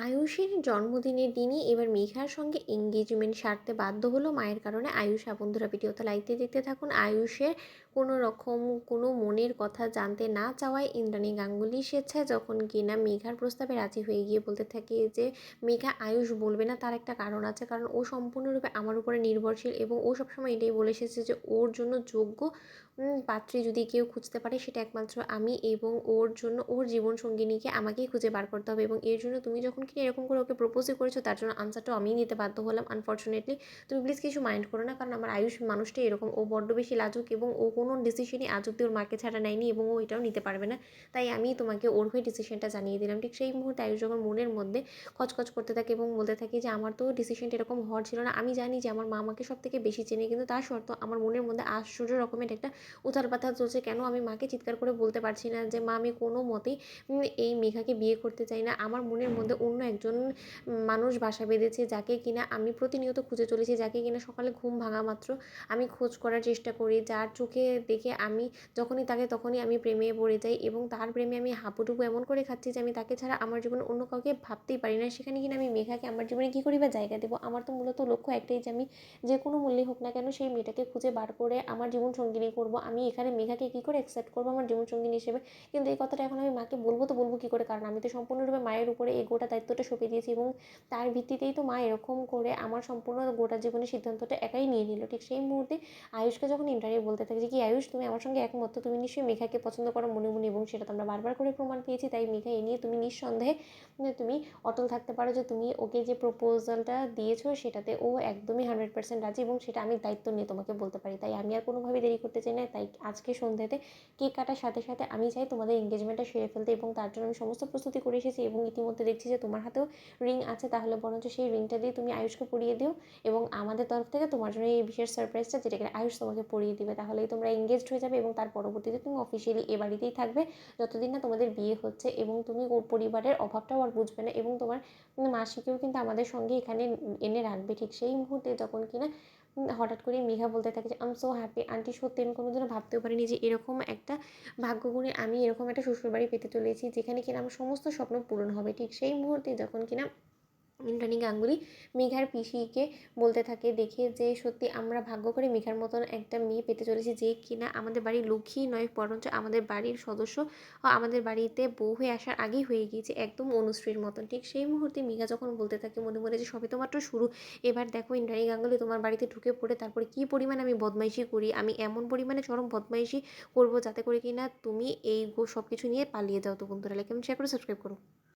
আয়ুষের জন্মদিনের দিনই এবার মেঘার সঙ্গে এঙ্গেজমেন্ট সারতে বাধ্য হলো মায়ের কারণে আয়ুষ। বন্ধুরা ভিডিওটা লাইক দেখতে থাকুন। আয়ুষের কোনো রকম কোনো মনের কথা জানতে না চাওয়ায় ইন্দ্রাণী গাঙ্গুলি স্বেচ্ছায় যখন কিনা মেঘার প্রস্তাবে রাজি হয়ে গিয়ে বলতে থাকে যে মেঘা আয়ুষ বলবে না, তার একটা কারণ আছে, কারণ ও সম্পূর্ণরূপে আমার উপরে নির্ভরশীল এবং ও সবসময় এটাই বলে এসেছে যে ওর জন্য যোগ্য পাত্রী যদি কেউ খুঁজতে পারে সেটা একমাত্র আমি, এবং ওর জন্য ওর জীবন সঙ্গিনীকে আমাকেই খুঁজে বার করতে হবে। এবং এর জন্য তুমি যখন কি এরকম করে ওকে প্রপোজই করেছো, তার জন্য আনসারটাও আমিই নিতে বাধ্য হলাম আনফর্চুনেটলি। তুমি প্লিজ কিছু মাইন্ড করো না, কারণ আমার আয়ুষ মানুষটা এরকম, ও বড্ড বেশি লাজুক এবং ও কোনো ডিসিশনই আজ অব্দি ওর মাকে ছাড়া নেয়নি এবং ও এটাও নিতে পারবে না। তাই আমি তোমাকে ওর হয়ে ডিসিশনটা জানিয়ে দিলাম। ঠিক সেই মুহূর্তে আয়ুষ যখন মনের মধ্যে খচখচ করতে থাকে এবং বলতে থাকে যে আমার তো ডিসিশনটা এরকম হওয়ার ছিল না, আমি জানি যে আমার মা আমাকে সব থেকে বেশি চেনে, কিন্তু তার সত্ত্বেও আমার মনের মধ্যে আশ্চর্য রকমের একটা উথাল পাথাল চলছে। কেন আমি মাকে চিৎকার করে বলতে পারছি না যে মা আমি কোনো মতেই এই মেঘাকে বিয়ে করতে চাই না। আমার মনের মধ্যে অন্য একজন মানুষ বাসা বেঁধেছে, যাকে কিনা আমি প্রতিনিয়ত খুঁজে চলেছি, যাকে কিনা সকালে ঘুম ভাঙা মাত্র আমি খোঁজ করার চেষ্টা করি, যার চোখে দেখে আমি যখনই তাকে তখনই আমি প্রেমে পড়ে যাই এবং তার প্রেমে আমি হাবুডুবু এমন করে খাচ্ছি যে আমি তাকে ছাড়া আমার জীবনে অন্য কাউকে ভাবতেই পারি না। সেখানে কিনা আমি মেঘাকে আমার জীবনে কী করি বা জায়গা দেবো? আমার তো মূলত লক্ষ্য একটাই যে আমি যে কোনো মূল্যে হোক না কেন সেই মেয়েটাকে খুঁজে বার করে আমার জীবন সঙ্গিনী করবো। আমি এখানে মেঘাকে কী করে অ্যাকসেপ্ট করবো আমার জীবন সঙ্গিনী হিসেবে? কিন্তু এই কথাটা এখন আমি মাকে বলবো তো বলবো কী করে, কারণ আমি তো সম্পূর্ণরূপে মায়ের উপরে এই গোটা দায়িত্বটা সঁপে দিয়েছি এবং তার ভিত্তিতেই তো মা এরকম করে আমার সম্পূর্ণ গোটা জীবনের সিদ্ধান্তটা একাই নিয়ে নিল। ঠিক সেই মুহূর্তে আয়ুষকে যখন ইন্টারভিউ বলতে থাকে যে কি আয়ুষ তুমি আমার সঙ্গে একমত তো? তুমি নিশ্চয়ই মেঘাকে পছন্দ করো মনে মনে এবং সেটা তো আমরা বারবার করে প্রমাণ পেয়েছি। তাই মেঘা এ নিয়ে তুমি নিঃসন্দেহে তুমি অটল থাকতে পারো যে তুমি ওকে যে প্রপোজালটা দিয়েছো সেটাতে ও একদমই 100% রাজি এবং সেটা আমি দায়িত্ব নিয়ে তোমাকে বলতে পারি। তাই আমি আর কোনোভাবে দেরি করতে চাই না। তাই আজকে সন্ধ্যাতে কেক কাটার সাথে সাথে আমি চাই তোমাদের এঙ্গেজমেন্টটা সেরে ফেলতে এবং তার জন্য আমি সমস্ত প্রস্তুতি করে এসেছি এবং ইতিমধ্যে দেখছি যে তোমার হাতেও রিং আছে, তাহলে বরঞ্চ সেই রিংটা দিয়ে তুমি আয়ুষকে পরিয়ে দিও এবং আমাদের তরফ থেকে তোমার জন্য এই বিশেষ সারপ্রাইজটা যেটা কিনা আয়ুষ তোমাকে পরিয়ে দিবে, তাহলেই তোমরা এঙ্গেজড হয়ে যাবে এবং তার পরবর্তীতে তুমি অফিসিয়ালি এ বাড়িতেই থাকবে যতদিন না তোমাদের বিয়ে হচ্ছে এবং তুমি ওর পরিবারের অভাবটাও আর বুঝবে না এবং তোমার মাসিকেও কিন্তু আমাদের সঙ্গে এখানে এনে রাখবে। ঠিক সেই মুহূর্তে যখন কিনা হঠাৎ করে মেঘা বলতে থাকে যে I am so happy aunty, সত্যি আমি কোনোদিনও ভাবতেও পারিনি যে এরকম একটা ভাগ্যগুণে আমি এরকম একটা শ্বশুরবাড়ি পেতে চলেছি যেখানে কিনা আমার সমস্ত স্বপ্ন পূরণ হবে। ঠিক সেই মুহূর্তে যখন কিনা ইন্দ্রাণী গাঙ্গুলি মেঘার পিসিকে বলতে থাকে দেখে যে সত্যি আমরা ভাগ্য করে মেঘার মতন একটা মেয়ে পেতে চলেছি যে কিনা আমাদের বাড়ির লক্ষ্মী নয় বরঞ্চ আমাদের বাড়ির সদস্য, আমাদের বাড়িতে বউ হয়ে আসার আগেই হয়ে গিয়েছে একদম অনুশ্রীর মতন। ঠিক সেই মুহূর্তে মেঘা যখন বলতে থাকে মনে মনে যে সবে তো মাত্র শুরু, এবার দেখো ইন্দ্রাণী গাঙ্গুলি তোমার বাড়িতে ঢুকে পড়ে তারপরে কী পরিমাণ আমি বদমাইশি করি, আমি এমন পরিমাণে চরম বদমাইশি করবো যাতে করে কিনা তুমি এই সব কিছু নিয়ে পালিয়ে যাও। তো বন্ধুরা লাইক কমেন্ট শেয়ার করে সাবস্ক্রাইব করো।